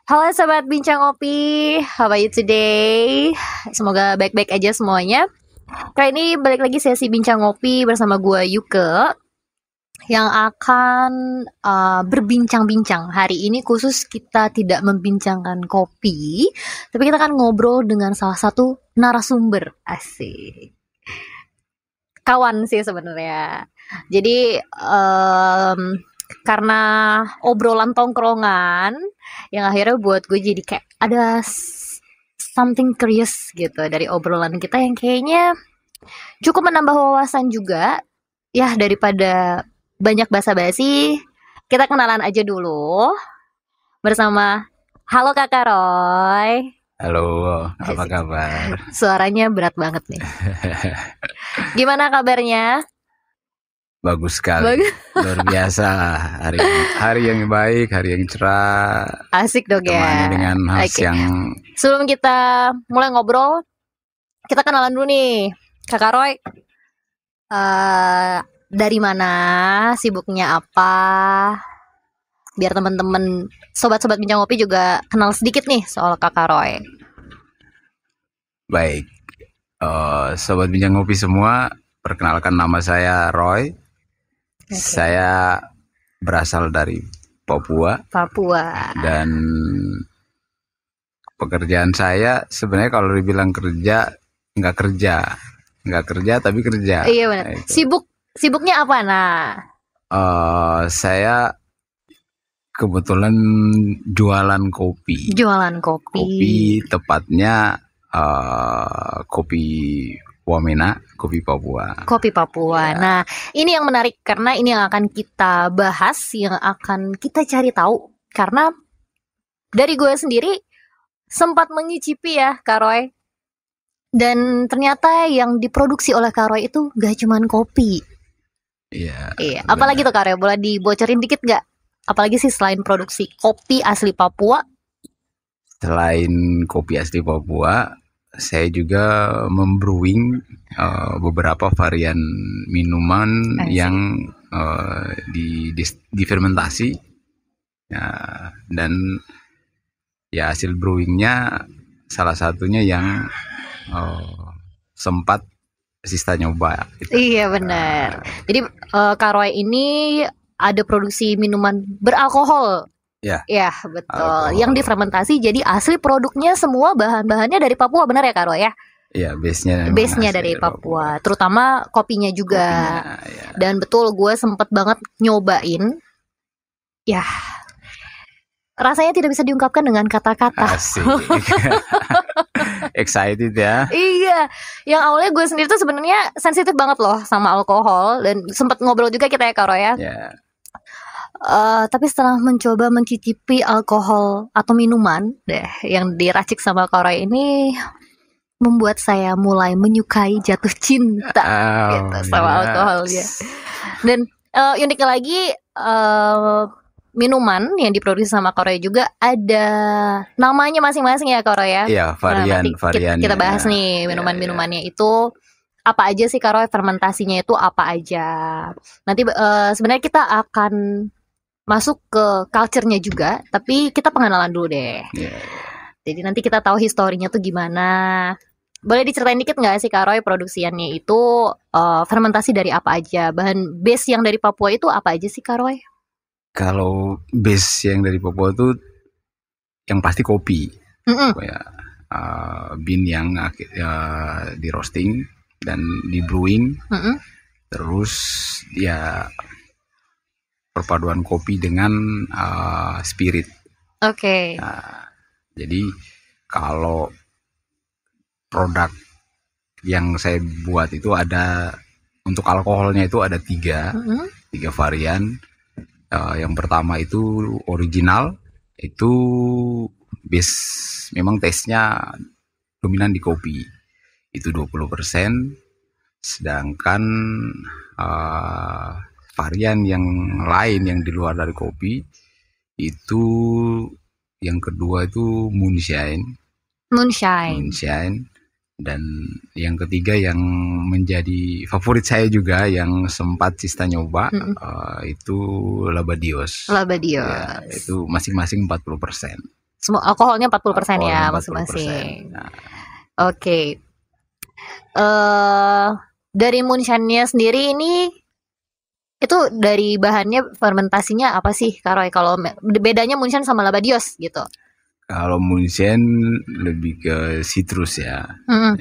Halo sobat Bincang Ngopi, how are you today? Semoga baik-baik aja semuanya. Kali ini balik lagi sesi Bincang Ngopi bersama gue Yuke yang akan berbincang-bincang. Hari ini khusus kita tidak membincangkan kopi, tapi kita akan ngobrol dengan salah satu narasumber. Asik. Kawan sih sebenarnya. Jadi karena obrolan tongkrongan yang akhirnya buat gue jadi kayak ada something curious gitu dari obrolan kita yang kayaknya cukup menambah wawasan juga. Ya daripada banyak basa-basi, kita kenalan aja dulu bersama halo Kakak Roy. Halo, apa kabar? Suaranya berat banget nih. Gimana kabarnya? Bagus sekali. Luar biasa. Hari yang baik, hari yang cerah. Asik dong ya. Temani dengan host yang. Sebelum kita mulai ngobrol, kita kenalan dulu nih. Kakak Roy, dari mana, sibuknya apa? Biar teman-teman sobat-sobat Bincang Ngopi juga kenal sedikit nih soal Kakak Roy. Baik, sobat Bincang Ngopi semua, perkenalkan nama saya Roy. Okay. Saya berasal dari Papua. Dan pekerjaan saya sebenarnya kalau dibilang kerja nggak kerja tapi kerja. Iya benar. Nah, sibuknya apa saya kebetulan jualan kopi. Kopi tepatnya kopi Wamena, kopi Papua. Ya. Nah, ini yang menarik karena ini yang akan kita bahas, yang akan kita cari tahu. Karena dari gue sendiri sempat mengicipi ya, Kak Roy. Dan ternyata yang diproduksi oleh Kak Roy itu gak cuman kopi. Iya. Apalagi tuh Kak Roy, boleh dibocorin dikit gak? Apalagi sih selain produksi kopi asli Papua? Selain kopi asli Papua, saya juga membrewing beberapa varian minuman yang difermentasi dan ya hasil brewingnya salah satunya yang sempat Sista nyoba gitu. Iya benar. Jadi Kak Roy ini ada produksi minuman beralkohol. Ya betul. Alkohol. Yang difermentasi jadi asli produknya semua bahan-bahannya dari Papua, benar ya Kak Roy ya? Iya, base-nya dari Papua. Terutama kopinya juga. Ya. Dan betul gue sempet banget nyobain. Ya, rasanya tidak bisa diungkapkan dengan kata-kata. Asik. Excited ya. Iya. Yang awalnya gue sendiri tuh sebenarnya sensitif banget loh sama alkohol. Dan sempet ngobrol juga kita ya Kak Roy ya. Yeah. Tapi setelah mencoba mencicipi alkohol atau minuman yang diracik sama Kak Roy ini membuat saya mulai menyukai, jatuh cinta gitu sama alkoholnya. Dan uniknya lagi minuman yang diproduksi sama Kak Roy juga ada namanya masing-masing ya Kak Roy ya. Iya, varian. Kita bahas nih minuman-minumannya itu apa aja sih Kak Roy, fermentasinya itu apa aja. Nanti sebenarnya kita akan masuk ke culture-nya juga, tapi kita pengenalan dulu deh. Yeah. Jadi nanti kita tahu historinya tuh gimana. Boleh diceritain dikit nggak sih Kak Roy, produksiannya itu fermentasi dari apa aja? Bahan base yang dari Papua itu apa aja sih Kak Roy? Kalau base yang dari Papua itu yang pasti kopi. Bean yang di roasting dan di brewing. Terus ya perpaduan kopi dengan spirit. Oke. Jadi kalau produk yang saya buat itu ada untuk alkoholnya itu ada tiga varian. Yang pertama itu original, itu base memang taste-nya dominan di kopi, itu 20%. Sedangkan varian yang lain yang di luar dari kopi itu yang kedua itu moonshine. Dan yang ketiga yang menjadi favorit saya juga yang sempat Sista nyoba itu Labadios. Labadios. Ya, itu masing-masing 40%. Semua alkoholnya 40% ya Alkoholnya 40%. masing-masing. Nah, Oke. Dari Moonshinenya sendiri ini itu dari bahannya fermentasinya apa sih, Kak Roy? Kalau bedanya Moonshine sama Labadios gitu. kalau Munchen lebih ke citrus ya. Mm-mm.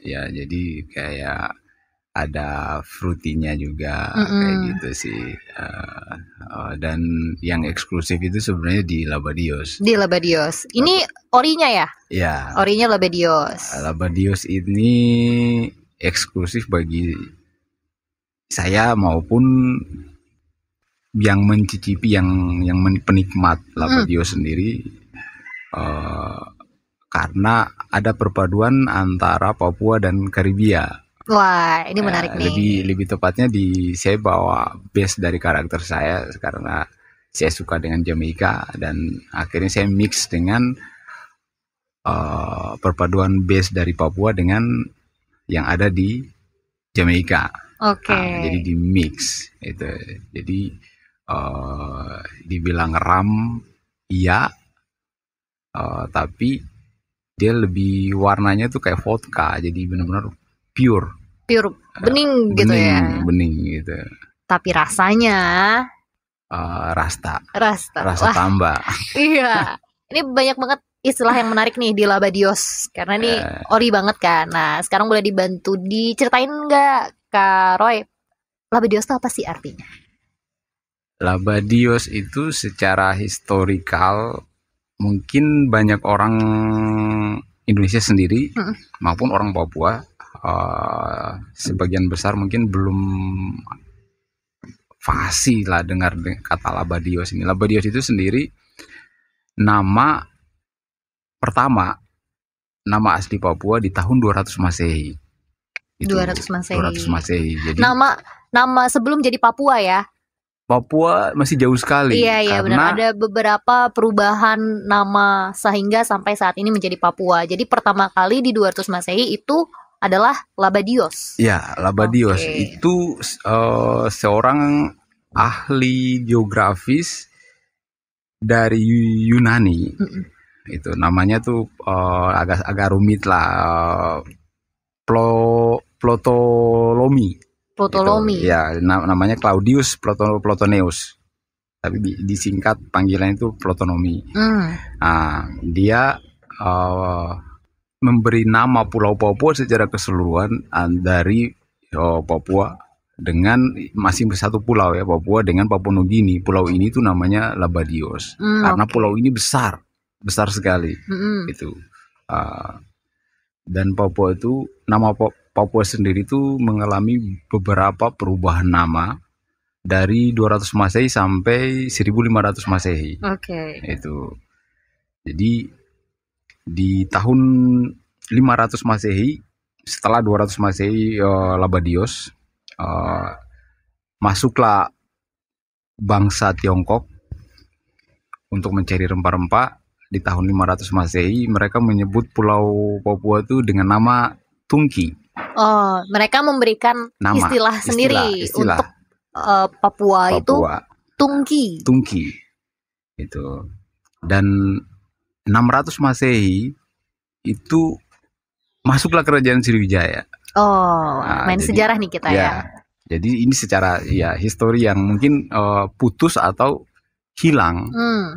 Ya, jadi kayak ada fruitinya juga Mm-mm. kayak gitu sih. Dan yang eksklusif itu sebenarnya di Labadios. Di Labadios. Ini orinya ya? Ya, Orinya Labadios. Labadios ini eksklusif bagi saya maupun yang mencicipi yang penikmat Labadios sendiri, karena ada perpaduan antara Papua dan Karibia. Wah, ini menarik nih. Lebih tepatnya saya bawa base dari karakter saya karena saya suka dengan Jamaika dan akhirnya saya mix dengan perpaduan base dari Papua dengan yang ada di Jamaika. Oke. Jadi di mix itu. Jadi dibilang ram iya, tapi dia lebih warnanya tuh kayak vodka, jadi benar-benar pure bening gitu ya. Bening gitu. Tapi rasanya rasa Wah, tambah. Iya. Ini banyak banget istilah yang menarik nih di Labadios karena ini ori banget kan. Nah, sekarang boleh dibantu diceritain nggak, Kak Roy? Labadios itu apa sih artinya? Labadios itu secara historikal mungkin banyak orang Indonesia sendiri maupun orang Papua sebagian besar mungkin belum fasih lah dengar kata Labadios ini. Labadios itu sendiri nama pertama, nama asli Papua di tahun 200 Masehi. 200 Masehi. 200 Masehi. Jadi nama sebelum jadi Papua ya. Papua masih jauh sekali. Iya benar. Ada beberapa perubahan nama sehingga sampai saat ini menjadi Papua. Jadi pertama kali di 200 Masehi itu adalah Labadios. Ya, Labadios itu seorang ahli geografis dari Yunani. Itu namanya tuh agak rumit lah. Ptolemy. Gitu. Ya, namanya Claudius Plotoneus. Tapi disingkat panggilan itu Ptolemy. Nah, dia memberi nama Pulau Papua secara keseluruhan dari Papua dengan masih satu pulau ya, Papua dengan Papua Nugini. Pulau ini tuh namanya Labadios karena pulau ini besar sekali. Itu dan Papua itu nama Papua sendiri itu mengalami beberapa perubahan nama dari 200 Masehi sampai 1500 Masehi. Itu. Jadi di tahun 500 Masehi, setelah 200 Masehi Labadios, masuklah bangsa Tiongkok untuk mencari rempah-rempah. Di tahun 500 Masehi mereka menyebut Pulau Papua itu dengan nama Tungki. Oh, mereka memberikan nama, istilah sendiri untuk Papua itu Tungki. Itu. Dan 600 Masehi itu masuklah kerajaan Sriwijaya. Oh, main sejarah nih kita ya. Jadi ini secara histori yang mungkin putus atau hilang.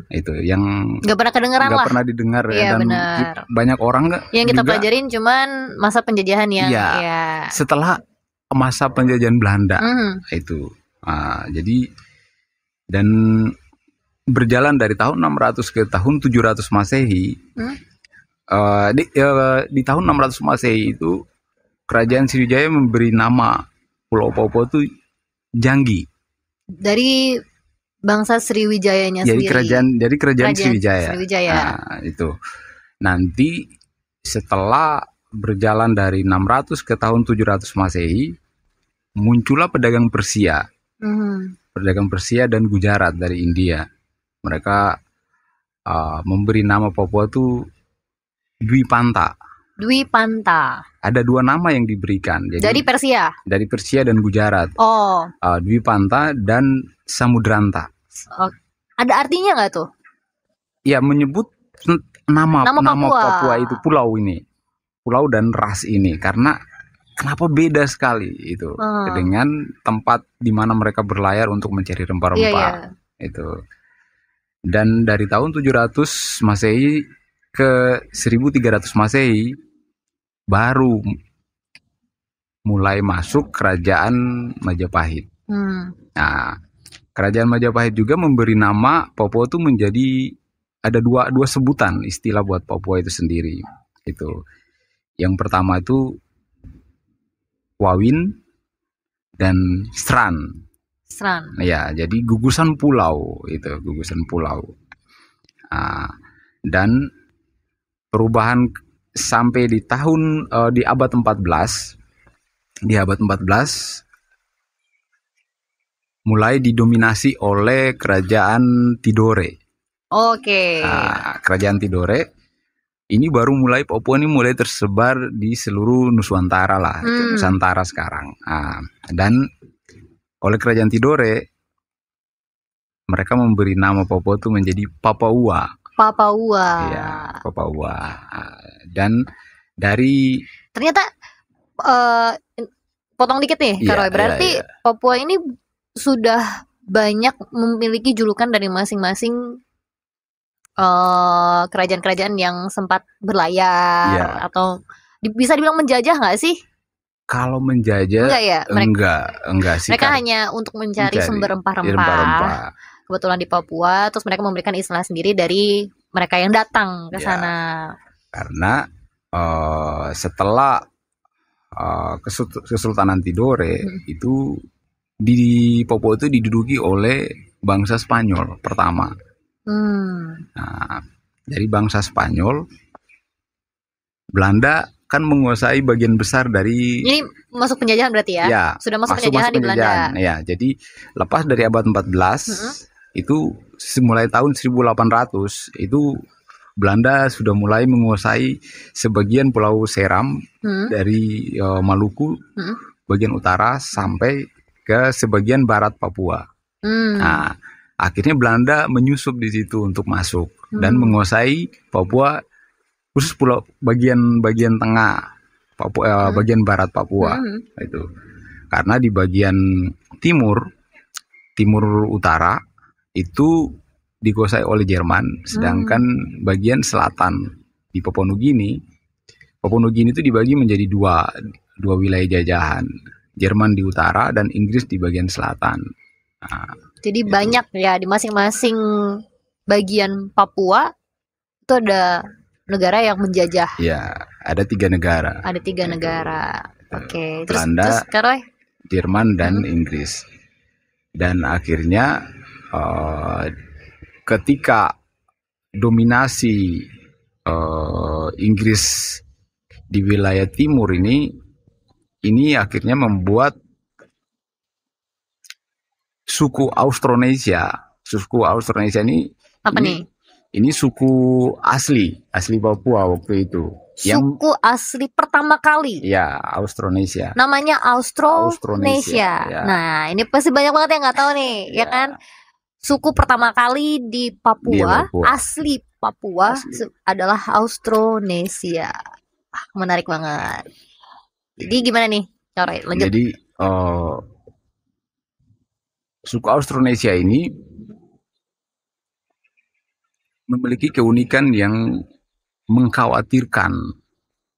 Itu yang nggak pernah kedengeran lah. Nggak pernah didengar ya, dan benar. Banyak orang yang kita pelajarin cuman masa penjajahan yang setelah masa penjajahan Belanda itu. Jadi dan berjalan dari tahun 600 ke tahun 700 Masehi. Di tahun 600 Masehi itu kerajaan Sriwijaya memberi nama Pulau Papua itu Janggi. Dari bangsa Sriwijayanya sendiri. Dari kerajaan Sriwijaya. Nah, itu. Nanti setelah berjalan dari 600 ke tahun 700 Masehi, muncullah pedagang Persia. Pedagang Persia dan Gujarat dari India. Mereka memberi nama Papua itu Dwipanta. Ada dua nama yang diberikan. Jadi, dari Persia dan Gujarat. Dwipanta dan Samudranta. Ada artinya nggak tuh? Ya, menyebut nama Papua. Papua itu pulau ini, pulau dan ras ini, karena kenapa beda sekali itu dengan tempat di mana mereka berlayar untuk mencari rempah-rempah itu. Dan dari tahun 700 Masehi ke 1300 Masehi baru mulai masuk kerajaan Majapahit. Nah, kerajaan Majapahit juga memberi nama Papua itu menjadi ada dua sebutan istilah buat Papua itu sendiri. Itu yang pertama itu Wawin dan Stran. Ya, jadi gugusan pulau itu, gugusan pulau. Dan perubahan sampai di tahun di abad 14. Di abad 14 mulai didominasi oleh kerajaan Tidore. Kerajaan Tidore ini baru mulai, Papua ini mulai tersebar di seluruh Nusantara lah, Nusantara sekarang. Dan oleh kerajaan Tidore mereka memberi nama Papua itu menjadi Papaua. Ya, Papaua. Dan dari ternyata potong dikit nih, Kak Roy. Berarti Papua ini sudah banyak memiliki julukan dari masing-masing kerajaan-kerajaan yang sempat berlayar atau bisa dibilang menjajah nggak sih? Kalau menjajah enggak sih. Mereka hanya untuk mencari sumber rempah-rempah. Kebetulan di Papua, terus mereka memberikan istilah sendiri dari mereka yang datang ke sana. Karena setelah Kesultanan Tidore itu di Papua itu diduduki oleh bangsa Spanyol pertama. Nah, dari bangsa Spanyol, Belanda kan menguasai bagian besar dari. Ini masuk penjajahan berarti ya? Ya, sudah masuk penjajahan di Belanda. Ya, jadi lepas dari abad 14 itu mulai tahun 1800 itu Belanda sudah mulai menguasai sebagian Pulau Seram dari Maluku bagian utara sampai ke sebagian barat Papua. Nah, akhirnya Belanda menyusup di situ untuk masuk dan menguasai Papua, khusus pulau bagian tengah Papua, bagian barat Papua itu. Karena di bagian timur utara itu dikuasai oleh Jerman, sedangkan bagian selatan di Papua Nugini itu dibagi menjadi dua wilayah jajahan, Jerman di utara dan Inggris di bagian selatan. Jadi itu banyak ya di masing-masing bagian Papua itu ada negara yang menjajah. Ya, ada 3 negara. Ada 3 negara. Oke. Belanda, terus Jerman dan Inggris. Dan akhirnya ketika dominasi Inggris di wilayah timur ini akhirnya membuat suku Austronesia ini apa nih? Ini suku asli Papua waktu itu. Suku asli pertama kali. Ya, Austronesia. Namanya Austronesia. Ya. Nah, ini pasti banyak banget yang nggak tahu nih, ya kan? Suku pertama kali di Papua. Asli Papua adalah Austronesia. Menarik banget. Jadi gimana nih? Lanjut. Jadi suku Austronesia ini memiliki keunikan yang mengkhawatirkan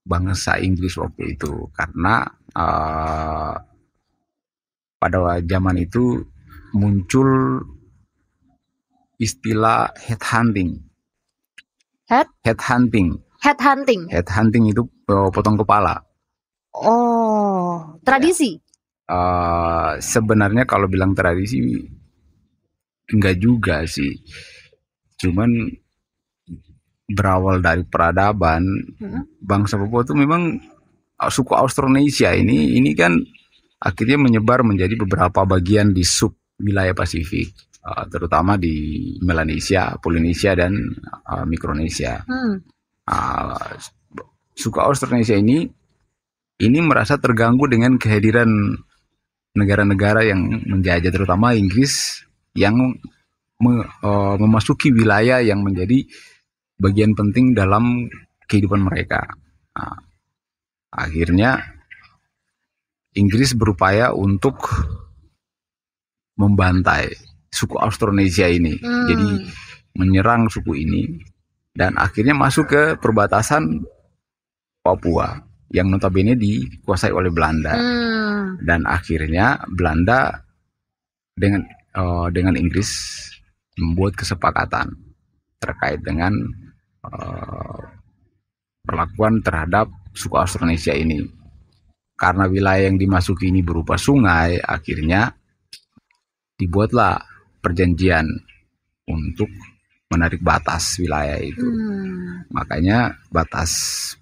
bangsa Inggris waktu itu, karena pada zaman itu muncul istilah headhunting. Headhunting itu potong kepala. Oh, tradisi. Sebenarnya kalau bilang tradisi enggak juga sih. Cuman berawal dari peradaban bangsa Papua itu memang suku Austronesia ini kan akhirnya menyebar menjadi beberapa bagian di sub wilayah Pasifik, terutama di Melanesia, Polinesia dan Mikronesia. Suku Austronesia ini merasa terganggu dengan kehadiran negara-negara yang menjajah, terutama Inggris yang memasuki wilayah yang menjadi bagian penting dalam kehidupan mereka. Nah, akhirnya Inggris berupaya untuk membantai suku Austronesia ini. Jadi menyerang suku ini dan akhirnya masuk ke perbatasan Papua yang notabene dikuasai oleh Belanda. Dan akhirnya Belanda dengan Inggris membuat kesepakatan terkait dengan perlakuan terhadap suku Austronesia ini. Karena wilayah yang dimasuki ini berupa sungai, akhirnya dibuatlah perjanjian untuk menarik batas wilayah itu. Makanya batas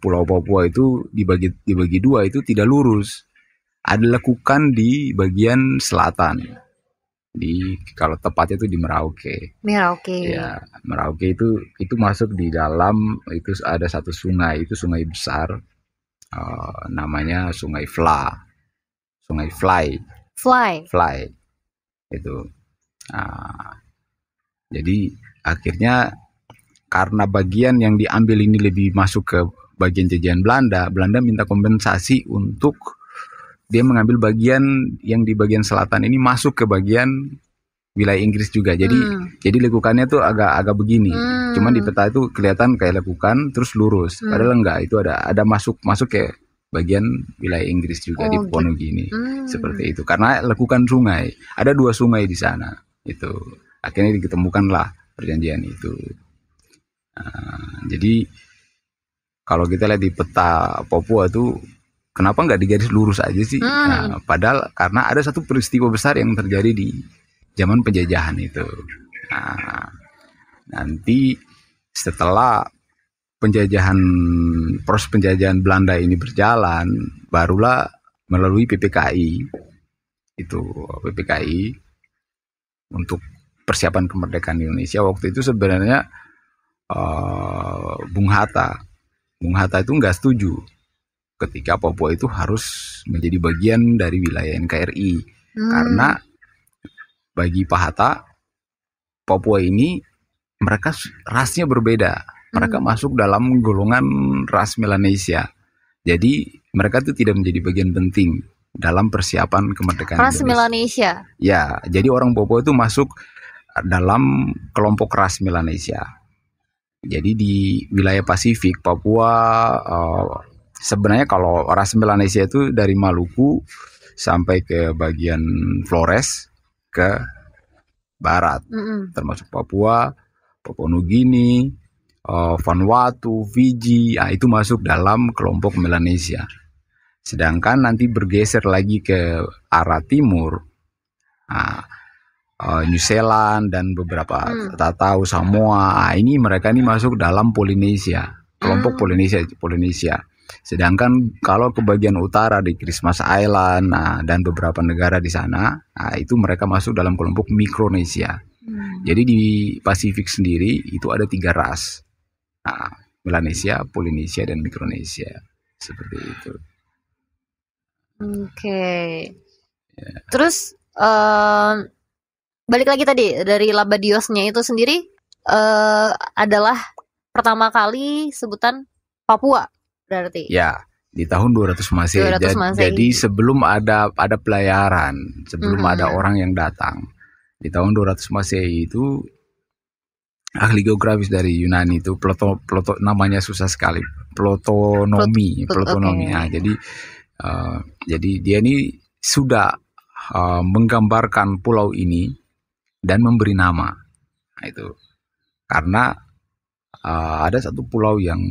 Pulau Papua itu dibagi dua, itu tidak lurus. Ada lekukan di bagian selatan. Kalau tepatnya itu di Merauke. Ya, Merauke itu masuk di dalam, itu ada satu sungai, itu sungai besar. Namanya Sungai Fly itu. Jadi akhirnya karena bagian yang diambil ini lebih masuk ke bagian jajahan Belanda minta kompensasi untuk dia mengambil bagian yang di bagian selatan ini masuk ke bagian wilayah Inggris juga. Jadi lekukannya tuh agak begini. Cuman di peta itu kelihatan kayak lekukan terus lurus. Padahal enggak, itu ada masuk ke bagian wilayah Inggris juga di Papua Nugini. Seperti itu. Karena lekukan sungai. Ada 2 sungai di sana. Itu. Akhirnya ditemukanlah perjanjian itu. Jadi kalau kita lihat di peta Papua tuh kenapa nggak digaris lurus aja sih? Padahal karena ada satu peristiwa besar yang terjadi di zaman penjajahan itu. Nanti setelah proses penjajahan Belanda ini berjalan, barulah melalui PPKI untuk persiapan kemerdekaan Indonesia. Waktu itu sebenarnya Bung Hatta itu nggak setuju ketika Papua itu harus menjadi bagian dari wilayah NKRI. Karena bagi Pak Hatta, Papua ini mereka rasnya berbeda. Mereka masuk dalam golongan ras Melanesia. Jadi mereka itu tidak menjadi bagian penting dalam persiapan kemerdekaan ras Melanesia. Ya, jadi orang Papua itu masuk dalam kelompok ras Melanesia. Jadi di wilayah Pasifik, Papua sebenarnya kalau ras Melanesia itu dari Maluku sampai ke bagian Flores ke barat, termasuk Papua Nugini, Vanuatu, Fiji, itu masuk dalam kelompok Melanesia. Sedangkan nanti bergeser lagi ke arah timur, New Zealand dan beberapa Tatau, Samoa, ini mereka ini masuk dalam Polinesia, kelompok Polinesia. Sedangkan kalau ke bagian utara di Christmas Island, dan beberapa negara di sana, itu mereka masuk dalam kelompok Mikronesia. Jadi di Pasifik sendiri itu ada 3 ras, Melanesia, Polinesia, dan Mikronesia, seperti itu. Terus balik lagi tadi dari Labadiosnya itu sendiri adalah pertama kali sebutan Papua berarti. Ya, di tahun 200 Masehi. Jadi sebelum ada pelayaran, sebelum ada orang yang datang. Di tahun 200 Masehi itu ahli geografis dari Yunani itu namanya susah sekali, Plotonomi. Jadi dia ini sudah menggambarkan pulau ini dan memberi nama. Itu karena ada satu pulau yang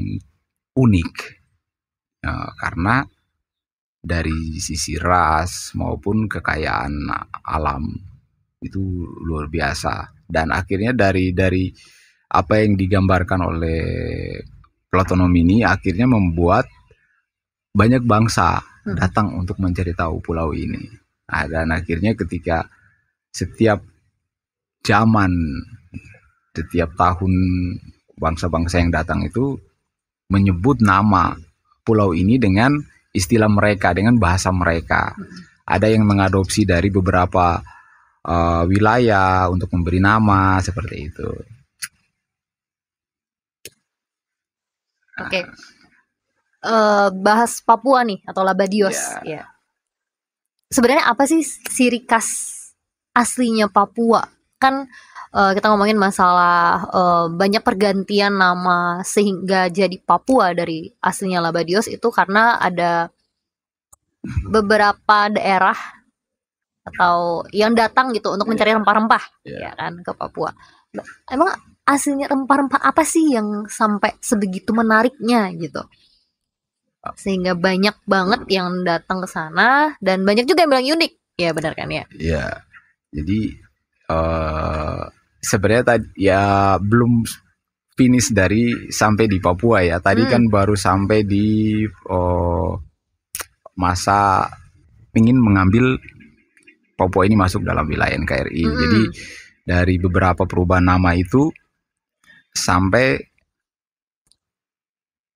unik, karena dari sisi ras maupun kekayaan alam itu luar biasa. Dan akhirnya dari apa yang digambarkan oleh Platonom ini akhirnya membuat banyak bangsa datang untuk mencari tahu pulau ini. Dan akhirnya ketika setiap zaman, setiap tahun bangsa-bangsa yang datang itu menyebut nama pulau ini dengan istilah mereka, dengan bahasa mereka. Ada yang mengadopsi dari beberapa wilayah untuk memberi nama, seperti itu. Oke. Bahas Papua nih atau Labadios. Ya. Sebenarnya apa sih ciri khas aslinya Papua? Kan kita ngomongin masalah banyak pergantian nama sehingga jadi Papua dari aslinya Labadios itu karena ada beberapa daerah atau yang datang gitu untuk mencari rempah-rempah ya kan ke Papua. Emang aslinya rempah-rempah apa sih yang sampai sebegitu menariknya gitu? Sehingga banyak banget yang datang ke sana dan banyak juga yang bilang unik. Ya benar kan ya? Iya. Jadi sebenarnya tadi ya belum finish dari sampai di Papua ya. Tadi kan baru sampai di masa ingin mengambil Papua ini masuk dalam wilayah NKRI. Jadi dari beberapa perubahan nama itu sampai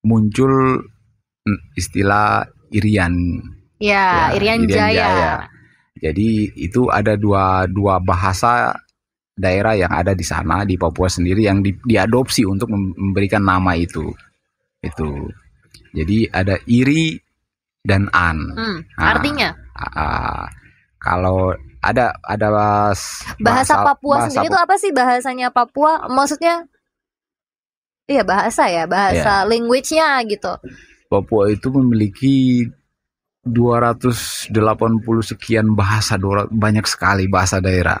muncul istilah Irian. Ya, Irian Jaya. Jadi itu ada dua bahasa daerah yang ada di sana di Papua sendiri yang diadopsi untuk memberikan nama itu. Jadi ada Iri dan An. Artinya? Kalau ada bahasa Papua sendiri itu apa sih bahasanya Papua? Maksudnya iya bahasa language-nya gitu. Papua itu memiliki 280 sekian bahasa, banyak sekali bahasa daerah.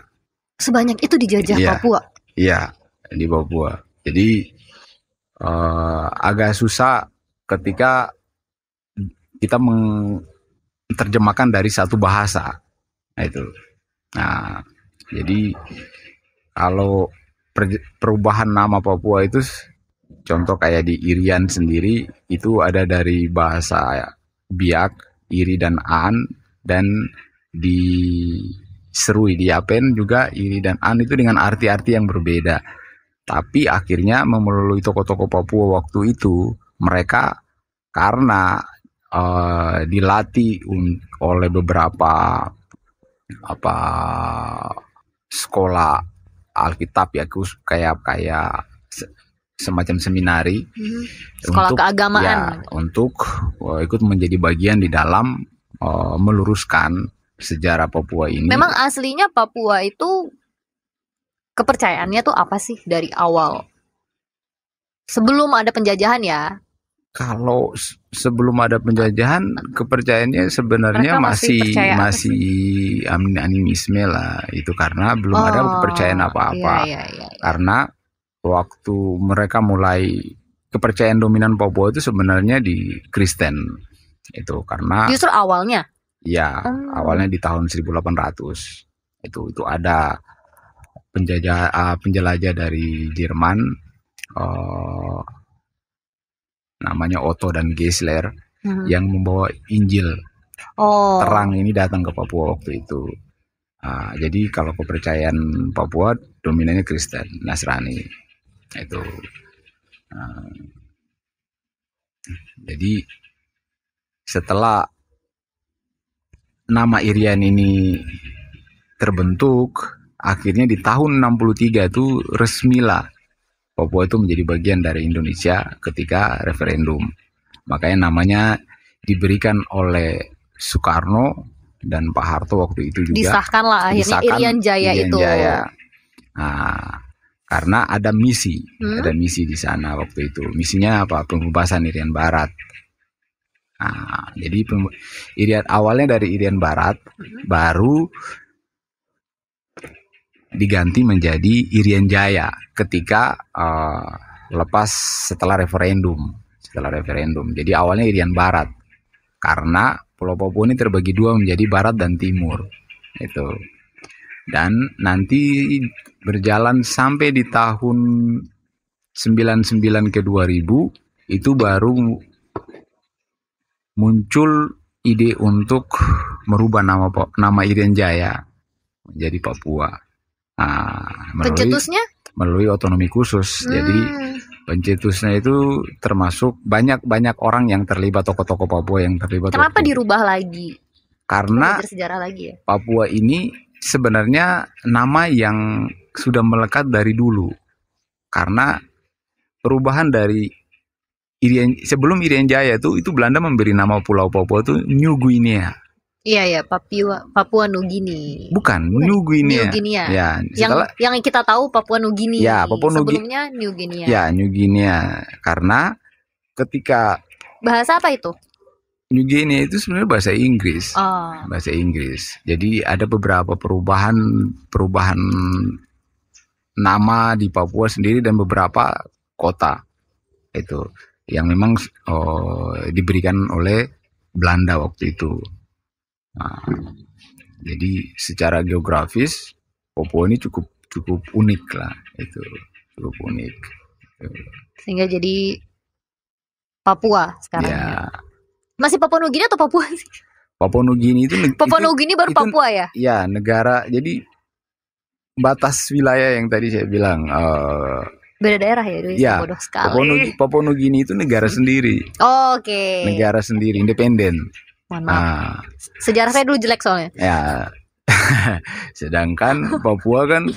Sebanyak itu dijajah Papua? Iya, di Papua. Jadi agak susah ketika kita menerjemahkan dari satu bahasa. Nah, jadi kalau perubahan nama Papua itu contoh kayak di Irian sendiri itu ada dari bahasa Biak, Iri dan An, dan di Serui di Yapen juga Iri dan An itu dengan arti-arti yang berbeda. Tapi akhirnya melalui tokoh-tokoh Papua waktu itu mereka karena dilatih oleh beberapa sekolah Alkitab ya kayak semacam seminari sekolah keagamaan untuk ikut menjadi bagian di dalam meluruskan sejarah Papua ini. Memang aslinya Papua itu kepercayaannya tuh apa sih dari awal? Sebelum ada penjajahan ya. Kalau sebelum ada penjajahan kepercayaannya sebenarnya masih animisme lah itu karena belum ada kepercayaan apa-apa. Karena waktu mereka mulai kepercayaan dominan Papua itu sebenarnya di Kristen itu karena justru awalnya awalnya di tahun 1800 itu ada penjelajah dari Jerman namanya Otto dan Geisler yang membawa Injil terang ini datang ke Papua waktu itu. Jadi kalau kepercayaan Papua dominannya Kristen, Nasrani itu. Jadi setelah nama Irian ini terbentuk, akhirnya di tahun 63 itu resmilah Papua itu menjadi bagian dari Indonesia ketika referendum. Makanya namanya diberikan oleh Soekarno dan Pak Harto waktu itu juga. Disahkanlah akhirnya Irian Jaya itu. Nah, karena ada misi di sana waktu itu. Misinya apa? Pembebasan Irian Barat. Nah, jadi awalnya dari Irian Barat, baru diganti menjadi Irian Jaya ketika setelah referendum. Jadi awalnya Irian Barat karena Pulau Papua ini terbagi dua menjadi Barat dan Timur itu. Dan nanti berjalan sampai di tahun 99 ke 2000 itu baru muncul ide untuk merubah nama Irian Jaya menjadi Papua. Melalui otonomi khusus. Jadi pencetusnya itu termasuk banyak orang yang terlibat, tokoh-tokoh Papua yang terlibat. Kenapa dirubah lagi? Karena sejarah lagi ya? Papua ini sebenarnya nama yang sudah melekat dari dulu. Karena perubahan dari sebelum Irian Jaya itu Belanda memberi nama Pulau Papua itu New Guinea. Iya, Papua Nugini. Bukan, New Guinea. New Guinea. Ya, setelah yang kita tahu Papua Nugini. Ya, Sebelumnya New Guinea. Ya, New Guinea. Karena ketika bahasa apa itu? New Guinea itu sebenarnya bahasa Inggris. Bahasa Inggris. Jadi ada beberapa perubahan nama di Papua sendiri dan beberapa kota itu yang memang diberikan oleh Belanda waktu itu. Nah, jadi secara geografis Papua ini cukup unik lah, itu cukup unik. Sehingga jadi Papua sekarang. Ya. Masih Papua Nugini atau Papua sih? Papua Nugini itu Papua Nugini baru itu, Papua ya? Ya, negara. Jadi batas wilayah yang tadi saya bilang beda daerah ya, ya, bodoh sekali. Papua Nugini itu negara sendiri. Oke. Negara sendiri, independen. Nah, sejarah saya dulu jelek soalnya. Ya. Sedangkan Papua kan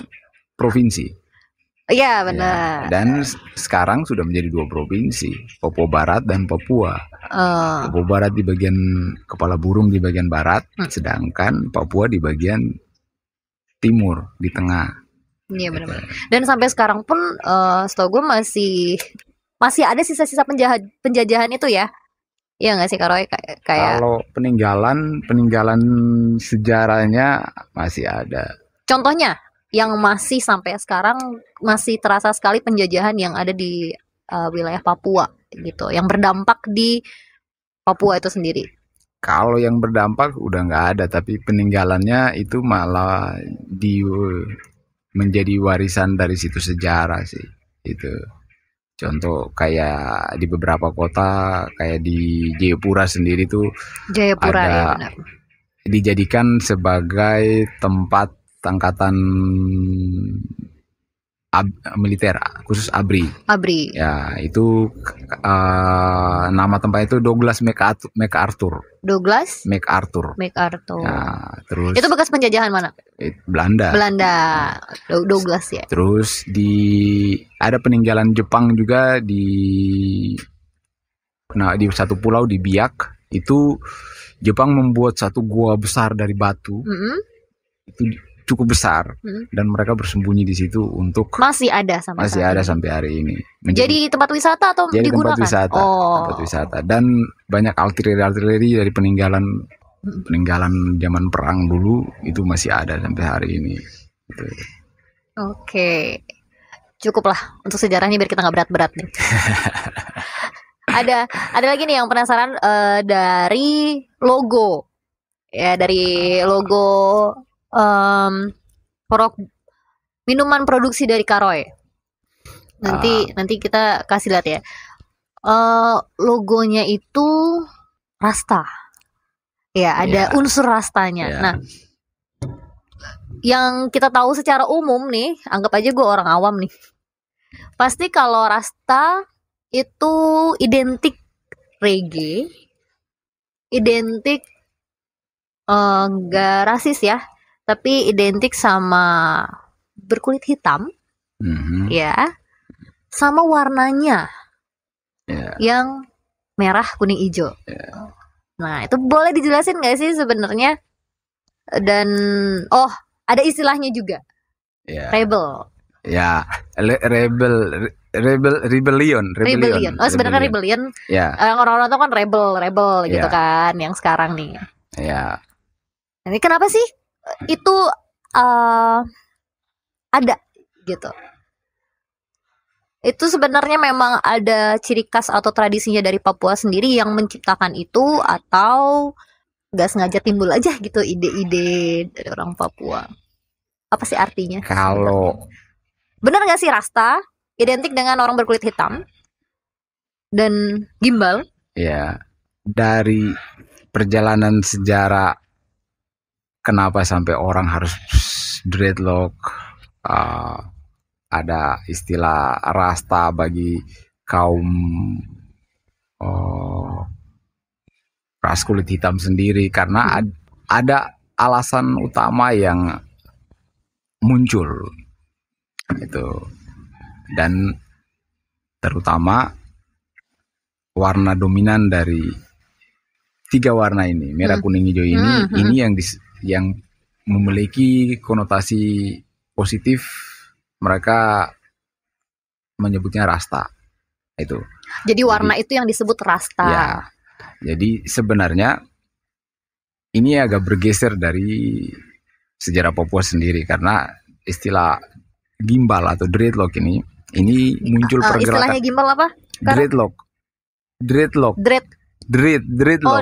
provinsi. Iya, benar. Ya, dan sekarang sudah menjadi 2 provinsi, Papua Barat dan Papua. Papua Barat di bagian kepala burung di bagian barat, sedangkan Papua di bagian timur, di tengah. Iya, benar-benar. Dan sampai sekarang pun setahu gue masih ada sisa-sisa penjajahan itu ya. Iya nggak sih Kak Roy? Kayak kalau peninggalan sejarahnya masih ada. Contohnya yang masih sampai sekarang masih terasa sekali penjajahan yang ada di wilayah Papua gitu, yang berdampak di Papua itu sendiri. Kalau yang berdampak udah nggak ada, tapi peninggalannya itu malah menjadi warisan dari situ sejarah sih itu. Contoh kayak di beberapa kota, kayak di Jayapura sendiri tuh Jayapura, ada ya benar. Dijadikan sebagai tempat angkatan militer khusus ABRI. Ya, itu nama tempat itu Douglas MacArthur. Douglas MacArthur. Ya, terus itu bekas penjajahan mana? Belanda. Douglas ya. Terus ada peninggalan Jepang juga di satu pulau di Biak. Itu Jepang membuat satu gua besar dari batu. Itu cukup besar dan mereka bersembunyi di situ untuk masih ada sampai hari ini. Jadi tempat wisata atau digunakan? Tempat wisata dan banyak artileri dari peninggalan zaman perang dulu itu masih ada sampai hari ini. Gitu. Oke, cukuplah untuk sejarahnya biar kita nggak berat-berat nih. ada lagi nih yang penasaran dari logo ya, dari logo minuman produksi dari Kak Roy. Nanti kita kasih lihat ya. Logonya itu rasta. Ya, ada unsur rastanya. Nah, yang kita tahu secara umum nih, anggap aja gue orang awam nih. Pasti kalau rasta itu identik reggae, identik nggak rasis ya, tapi identik sama berkulit hitam, ya, sama warnanya yang merah, kuning, hijau. Nah, itu boleh dijelasin nggak sih sebenarnya? Dan ada istilahnya juga, rebel. Ya, rebellion. Oh, sebenarnya rebellion. Ya. Orang-orang tuh kan rebel gitu kan, yang sekarang nih. Ya. Ini kenapa sih itu ada gitu? Itu sebenarnya memang ada ciri khas atau tradisinya dari Papua sendiri yang menciptakan itu, atau nggak sengaja timbul aja gitu ide-ide dari orang Papua? Apa sih artinya? Kalau benar nggak sih rasta identik dengan orang berkulit hitam dan gimbal? Ya, dari perjalanan sejarah kenapa sampai orang harus dreadlock, ada istilah rasta bagi kaum ras kulit hitam sendiri, karena ada alasan utama yang muncul itu, dan terutama warna dominan dari 3 warna ini, merah, kuning, hijau ini, ini yang memiliki konotasi positif. Mereka menyebutnya rasta. Itu. Jadi warna itu yang disebut rasta. Ya. Jadi sebenarnya ini agak bergeser dari sejarah Papua sendiri, karena istilah gimbal atau dreadlock ini muncul pergerakan. Istilahnya gimbal apa? Dreadlock. Dreadlock. Dreadlock.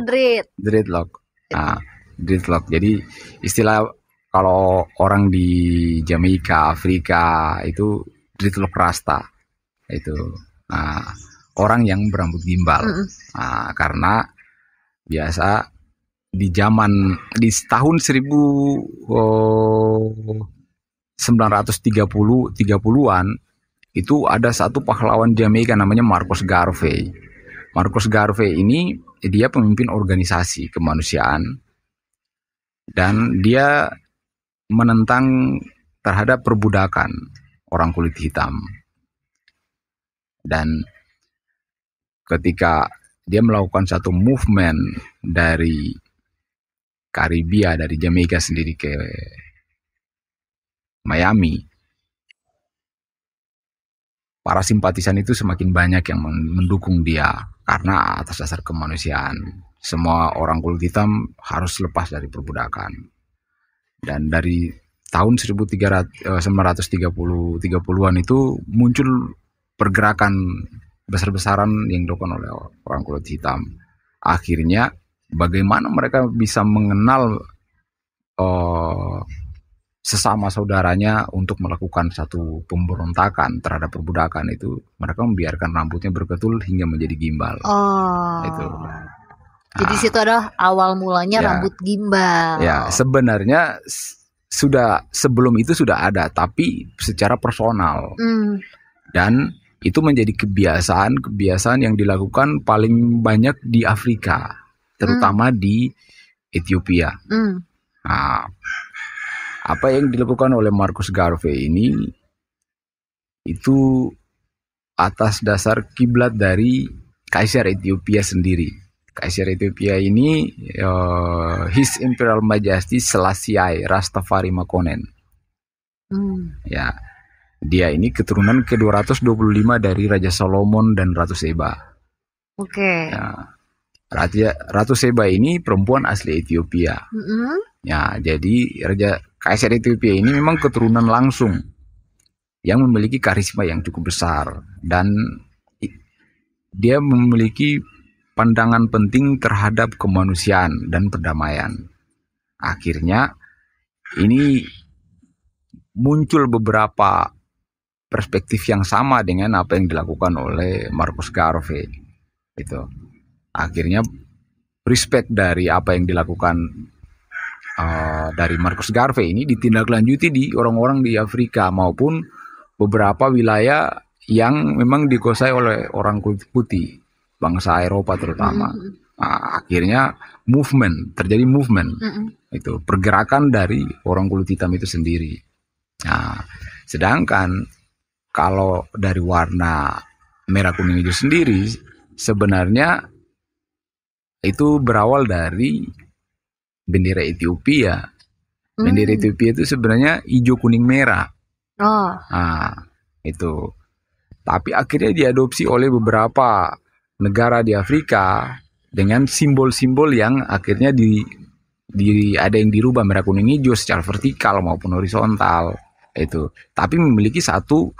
Nah, dreadlock. Jadi istilah kalau orang di Jamaika, Afrika itu dreadlock rasta. Itu orang yang berambut gimbal. Karena biasa di tahun 1930-an itu ada satu pahlawan Jamaika namanya Marcus Garvey. Marcus Garvey ini dia pemimpin organisasi kemanusiaan dan dia menentang terhadap perbudakan orang kulit hitam. Dan ketika dia melakukan satu movement dari Karibia, dari Jamaika sendiri ke Miami, para simpatisan itu semakin banyak yang mendukung dia karena atas dasar kemanusiaan. Semua orang kulit hitam harus lepas dari perbudakan. Dan dari tahun 1930-an itu muncul pergerakan besar-besaran yang dilakukan oleh orang kulit hitam. Akhirnya bagaimana mereka bisa mengenal sesama saudaranya untuk melakukan satu pemberontakan terhadap perbudakan, itu mereka membiarkan rambutnya berketul hingga menjadi gimbal. Itu. Jadi situ adalah awal mulanya rambut gimbal. Ya, sebenarnya sebelum itu sudah ada, tapi secara personal. Dan itu menjadi kebiasaan yang dilakukan paling banyak di Afrika, terutama di Ethiopia. Nah, apa yang dilakukan oleh Marcus Garvey ini itu atas dasar kiblat dari Kaisar Ethiopia sendiri. Kaisar Ethiopia ini His Imperial Majesty Selassie Rastafari Makonnen. Ya, dia ini keturunan ke-225 dari Raja Solomon dan Ratu Seba. Ya, Ratu Seba ini perempuan asli Ethiopia. Ya, jadi Kaisar Ethiopia ini memang keturunan langsung yang memiliki karisma yang cukup besar, dan dia memiliki pandangan penting terhadap kemanusiaan dan perdamaian. Akhirnya ini muncul beberapa perspektif yang sama dengan apa yang dilakukan oleh Marcus Garvey. Itu. Akhirnya respect dari apa yang dilakukan dari Marcus Garvey ini ditindaklanjuti di orang-orang di Afrika maupun beberapa wilayah yang memang dikuasai oleh orang kulit putih, bangsa Eropa terutama. Akhirnya terjadi movement, itu pergerakan dari orang kulit hitam itu sendiri. Nah, sedangkan kalau dari warna merah, kuning, hijau sendiri sebenarnya itu berawal dari bendera Ethiopia. Bendera Ethiopia itu sebenarnya hijau, kuning, merah. Nah, itu. Tapi akhirnya diadopsi oleh beberapa negara di Afrika dengan simbol-simbol yang akhirnya ada yang dirubah merah, kuning, hijau secara vertikal maupun horizontal. Itu. Tapi memiliki satu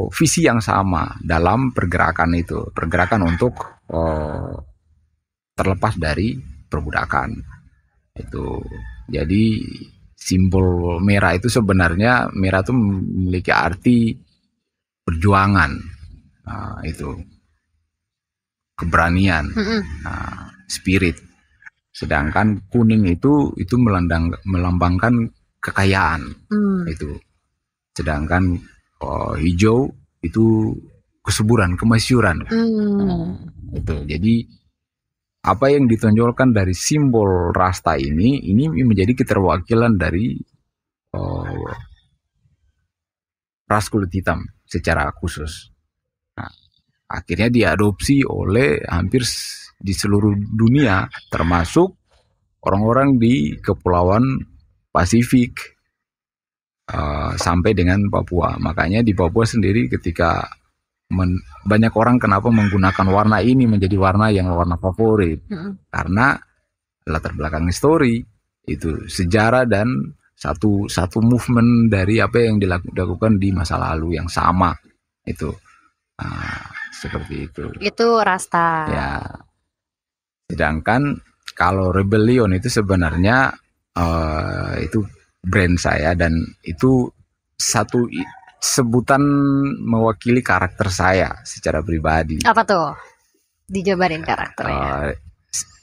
visi yang sama dalam pergerakan itu. Pergerakan untuk terlepas dari perbudakan. Itu. Jadi simbol merah itu sebenarnya merah itu memiliki arti perjuangan. Nah, itu keberanian, spirit. Sedangkan kuning itu melambangkan kekayaan. Itu. Sedangkan hijau itu kesuburan, kemasyuran. Itu. Jadi apa yang ditonjolkan dari simbol rasta ini menjadi keterwakilan dari ras kulit hitam secara khusus. Nah, akhirnya diadopsi oleh hampir di seluruh dunia, termasuk orang-orang di Kepulauan Pasifik sampai dengan Papua. Makanya di Papua sendiri ketika banyak orang kenapa menggunakan warna ini menjadi warna favorit, karena latar belakang histori itu sejarah dan satu movement dari apa yang dilakukan di masa lalu yang sama itu. Seperti itu Rasta ya. Sedangkan kalau Rebellion itu sebenarnya itu brand saya, dan itu satu sebutan mewakili karakter saya secara pribadi. Apa tuh? Dijabarin karakternya.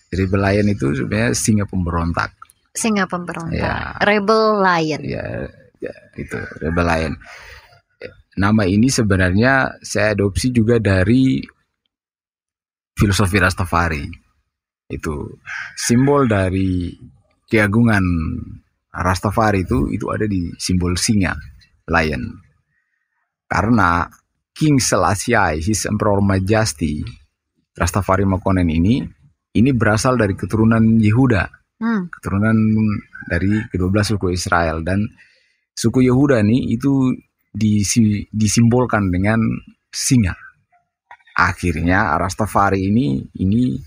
Rebellion itu sebenarnya singa pemberontak. Singa pemberontak. Ya. Rebel Lion. Ya, itu Rebel Lion. Nama ini sebenarnya saya adopsi juga dari filosofi Rastafari. Itu simbol dari keagungan Rastafari itu ada di simbol singa, lion. Karena King Selassie, His Emperor Majesty, Rastafari Makonnen ini berasal dari keturunan Yehuda. Keturunan dari ke-12 suku Israel, dan suku Yehuda nih itu disimbolkan dengan singa. Akhirnya Rastafari ini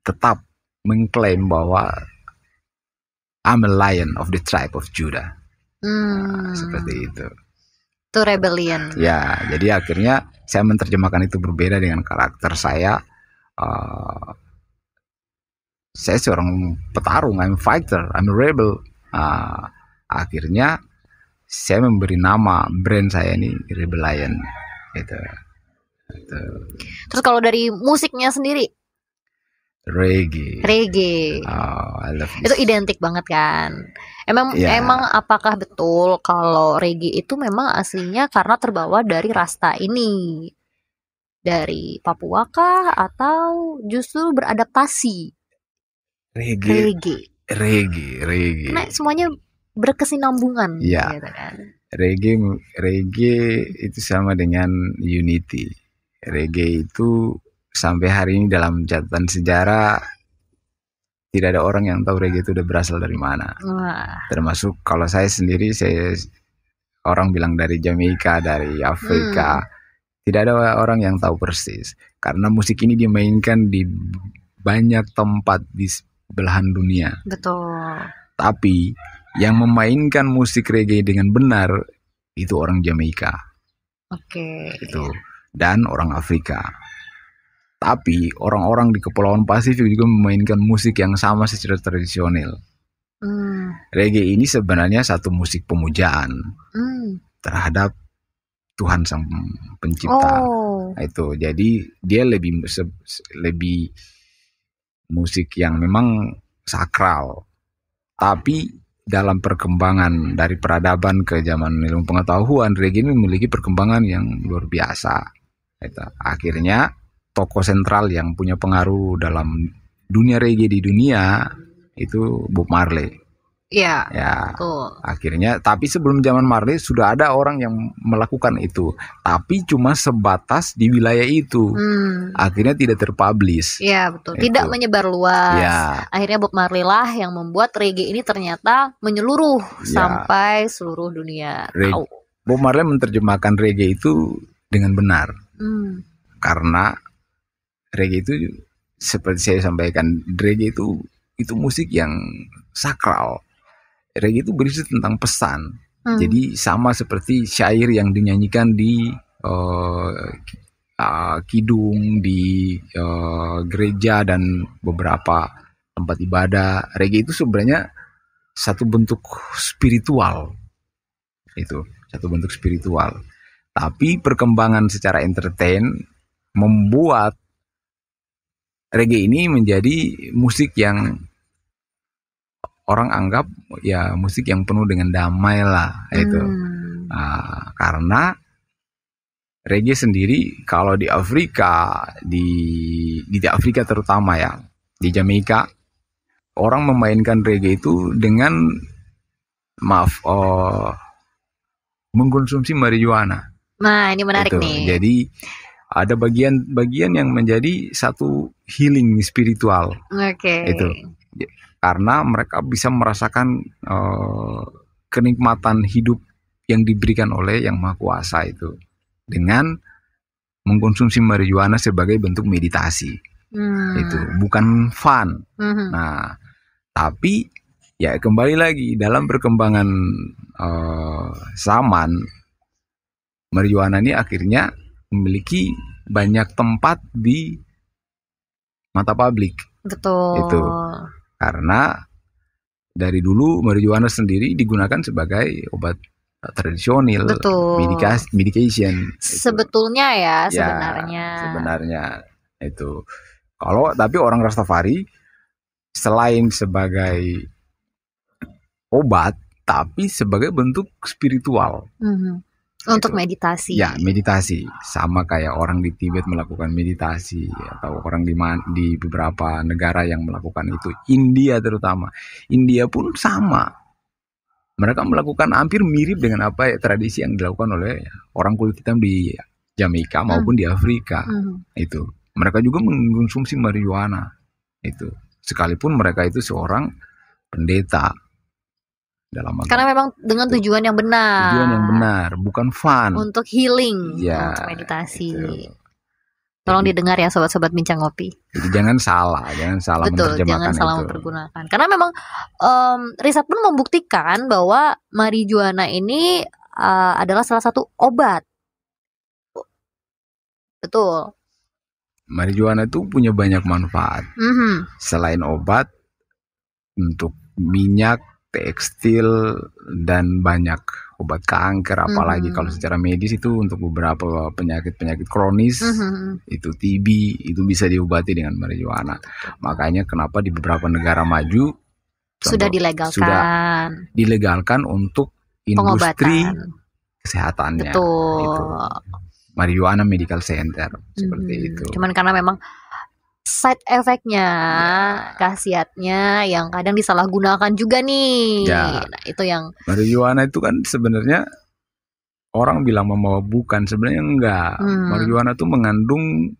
tetap mengklaim bahwa I'm a lion of the tribe of Judah. Seperti itu. Itu rebellion. Ya, jadi akhirnya saya menerjemahkan itu berbeda dengan karakter saya. Saya seorang petarung, I'm a fighter, I'm a rebel. Akhirnya saya memberi nama brand saya ini Rebel Lion. Gitu. Terus kalau dari musiknya sendiri? Reggae. I love this. Itu identik banget kan. Emang apakah betul kalau reggae itu memang aslinya karena terbawa dari Rasta ini? Dari Papua kah atau justru beradaptasi? Reggae. Karena semuanya berkesinambungan, ya. Gitu kan. Reggae itu sama dengan unity. Reggae itu sampai hari ini dalam catatan sejarah tidak ada orang yang tahu reggae itu udah berasal dari mana. Termasuk kalau saya sendiri, orang bilang dari Jamaika, dari Afrika. Tidak ada orang yang tahu persis. Karena musik ini dimainkan di banyak tempat di belahan dunia. Betul. Tapi yang memainkan musik reggae dengan benar itu orang Jamaika. Oke. Itu. Dan orang Afrika. Tapi orang-orang di Kepulauan Pasifik juga memainkan musik yang sama secara tradisional. Reggae ini sebenarnya satu musik pemujaan terhadap Tuhan Sang Pencipta. Itu. Jadi dia lebih musik yang memang sakral. Tapi dalam perkembangan dari peradaban ke zaman ilmu pengetahuan, reggae ini memiliki perkembangan yang luar biasa. Itu. Akhirnya tokoh sentral yang punya pengaruh dalam dunia reggae di dunia itu Bob Marley. Iya. Ya. Akhirnya, tapi sebelum zaman Marley sudah ada orang yang melakukan itu, tapi cuma sebatas di wilayah itu. Akhirnya tidak terpublish. Iya, betul. Itu. Tidak menyebar luas. Ya. Akhirnya Bob Marley lah yang membuat reggae ini ternyata menyeluruh sampai seluruh dunia. Bob Marley menerjemahkan reggae itu dengan benar. Karena reggae itu seperti saya sampaikan, reggae itu musik yang sakral. Reggae itu berisi tentang pesan. Jadi sama seperti syair yang dinyanyikan di kidung, di gereja dan beberapa tempat ibadah. Reggae itu sebenarnya satu bentuk spiritual. Itu satu bentuk spiritual. Tapi perkembangan secara entertain membuat reggae ini menjadi musik yang orang anggap ya musik yang penuh dengan damai lah itu. Karena reggae sendiri kalau di Afrika, di Afrika terutama ya, di Jamaika, orang memainkan reggae itu dengan mengkonsumsi marijuana. Nah, ini menarik itu. Nih. Jadi ada bagian-bagian yang menjadi satu healing spiritual. Itu karena mereka bisa merasakan kenikmatan hidup yang diberikan oleh Yang Maha Kuasa itu dengan mengkonsumsi marijuana sebagai bentuk meditasi. Itu bukan fun. Nah, tapi ya kembali lagi dalam perkembangan zaman, marijuana ini akhirnya memiliki banyak tempat di mata publik. Betul. Itu karena dari dulu marijuana sendiri digunakan sebagai obat tradisional, medication. Sebetulnya itu. Sebenarnya itu. Tapi orang Rastafari selain sebagai obat, tapi sebagai bentuk spiritual. Untuk meditasi. Ya, meditasi. Sama kayak orang di Tibet melakukan meditasi, atau orang di beberapa negara yang melakukan itu. India terutama. India pun sama. Mereka melakukan hampir mirip dengan apa tradisi yang dilakukan oleh orang kulit hitam di Jamaika maupun di Afrika. Itu. Mereka juga mengkonsumsi marijuana. Itu. Sekalipun mereka itu seorang pendeta. Karena memang dengan tujuan yang benar. Tujuan yang benar, bukan fun. Untuk healing, untuk meditasi. Itu. Tolong didengar ya sobat-sobat Bincang Ngopi. Jadi jangan salah Betul, jangan salah mempergunakan. Karena memang riset pun membuktikan bahwa marijuana ini adalah salah satu obat. Betul. Marijuana itu punya banyak manfaat. Selain obat, untuk minyak, tekstil, dan banyak obat kanker, apalagi kalau secara medis itu untuk beberapa penyakit kronis, itu TB, itu bisa diobati dengan marijuana. Makanya kenapa di beberapa negara maju sudah dilegalkan untuk industri kesehatannya. Betul. Itu marijuana medical center seperti itu. Cuman karena memang side effect-nya, khasiatnya yang kadang disalahgunakan juga nih. Nah, itu yang marijuana itu kan sebenarnya orang bilang memabukkan, sebenarnya enggak. Marijuana itu mengandung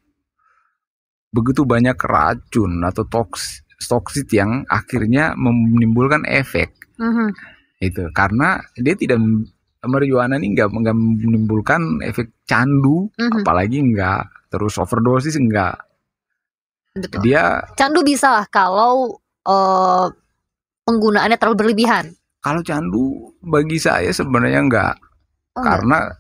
begitu banyak racun atau toksit yang akhirnya menimbulkan efek. Itu karena dia tidak, marijuana ini enggak menimbulkan efek candu, apalagi enggak terus overdosis, enggak. Betul. Candu bisa lah kalau penggunaannya terlalu berlebihan. Kalau candu bagi saya sebenarnya enggak. Karena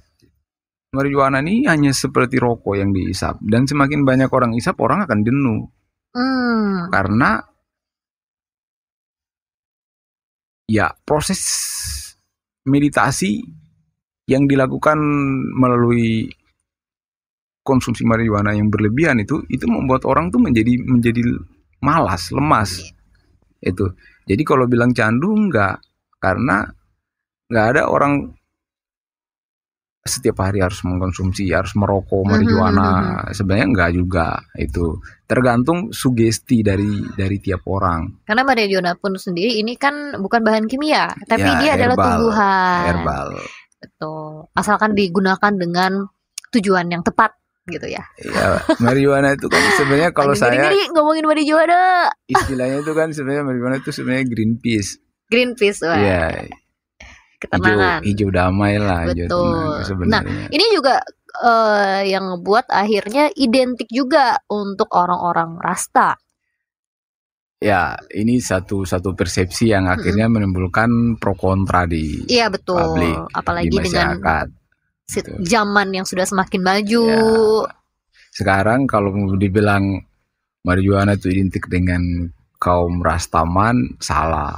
marijuana ini hanya seperti rokok yang diisap, dan semakin banyak orang isap, orang akan jenuh. Karena ya proses meditasi yang dilakukan melalui konsumsi marijuana yang berlebihan itu membuat orang tuh menjadi malas, lemas. Itu. Jadi kalau bilang candu enggak, karena enggak ada orang setiap hari harus mengkonsumsi, harus merokok marijuana. Sebenarnya enggak juga. Itu tergantung sugesti dari tiap orang. Karena marijuana pun sendiri ini kan bukan bahan kimia, tapi dia adalah tumbuhan. Herbal. Betul. Asalkan digunakan dengan tujuan yang tepat. Gitu ya. Ya, marijuana itu kan sebenarnya kalau saya ngomongin marijuana, istilahnya itu kan sebenarnya marijuana itu sebenarnya Greenpeace. Wah. Iya. Ketenangan. Hijau damai lah. Betul. Nah, ini juga yang ngebuat akhirnya identik juga untuk orang-orang Rasta. Ya, ini satu persepsi yang akhirnya menimbulkan pro kontra di publik, apalagi di masyarakat. Dengan zaman yang sudah semakin maju. Sekarang kalau dibilang marijuana itu identik dengan kaum Rastaman, salah.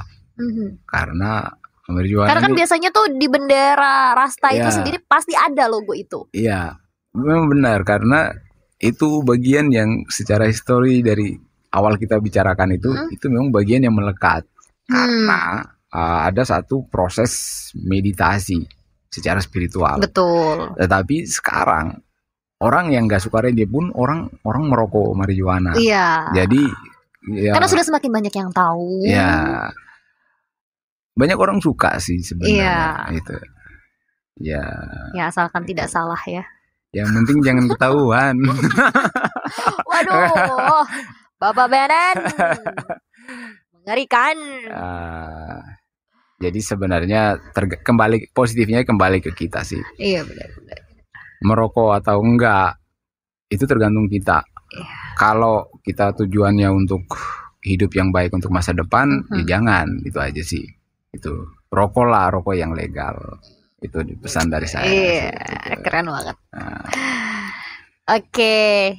Karena marijuana kan biasanya tuh di bendera Rasta itu sendiri pasti ada logo itu. Iya, memang benar, karena itu bagian yang secara histori dari awal kita bicarakan itu memang bagian yang melekat. Karena ada satu proses meditasi secara spiritual. Betul. Tetapi sekarang orang yang nggak suka reggae pun orang merokok marijuana. Iya. Jadi karena sudah semakin banyak yang tahu. Iya. Banyak orang suka sih sebenarnya. Itu. Ya. Ya asalkan tidak salah ya. Yang penting jangan ketahuan. Waduh, Bapak Benen mengerikan. Jadi sebenarnya kembali positifnya kembali ke kita sih. Iya benar-benar. Merokok atau enggak itu tergantung kita. Kalau kita tujuannya untuk hidup yang baik untuk masa depan, ya jangan, itu aja sih. Itu rokok yang legal. Itu pesan dari saya. Iya, keren banget. Oke,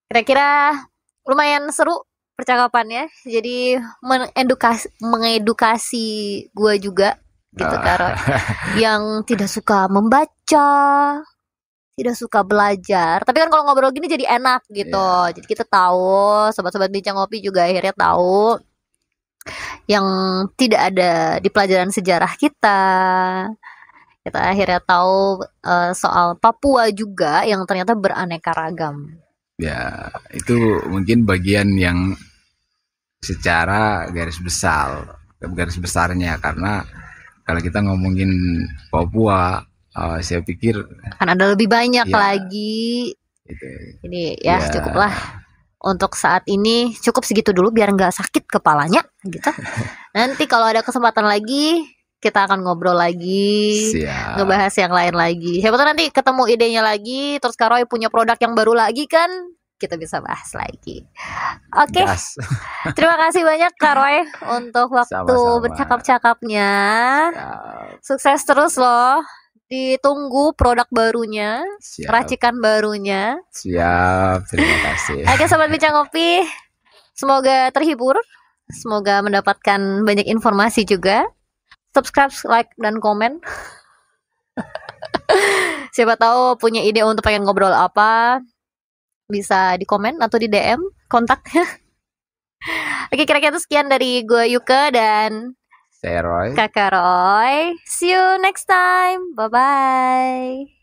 kira-kira lumayan seru percakapannya. Jadi mengedukasi gue juga gitu, Karo. Yang tidak suka membaca, tidak suka belajar. Tapi kan kalau ngobrol gini jadi enak gitu. Jadi kita tahu, sobat-sobat Bincang Ngopi juga akhirnya tahu yang tidak ada di pelajaran sejarah kita. Kita akhirnya tahu soal Papua juga yang ternyata beraneka ragam. Ya, itu mungkin bagian yang secara garis besarnya, karena kalau kita ngomongin Papua, saya pikir kan ada lebih banyak lagi. Gitu. Ini ya cukuplah untuk saat ini, cukup segitu dulu biar nggak sakit kepalanya gitu. Nanti kalau ada kesempatan lagi kita akan ngobrol lagi. Siap. Ngebahas yang lain lagi. Siapa tahu nanti ketemu idenya lagi, terus Kak Roy punya produk yang baru lagi kan, kita bisa bahas lagi. Oke. Terima kasih banyak Kak Roy untuk waktu bercakap-cakapnya. Sukses terus loh. Ditunggu produk barunya. Siap. Racikan barunya. Siap. Terima kasih. Oke sobat Bincang Ngopi, semoga terhibur, semoga mendapatkan banyak informasi juga. Subscribe, like, dan komen. Siapa tahu punya ide untuk pengen ngobrol apa, bisa di komen atau di DM kontaknya. Oke, kira-kira itu sekian dari gue Yuke dan saya Roy. Kakak Roy. See you next time. Bye-bye.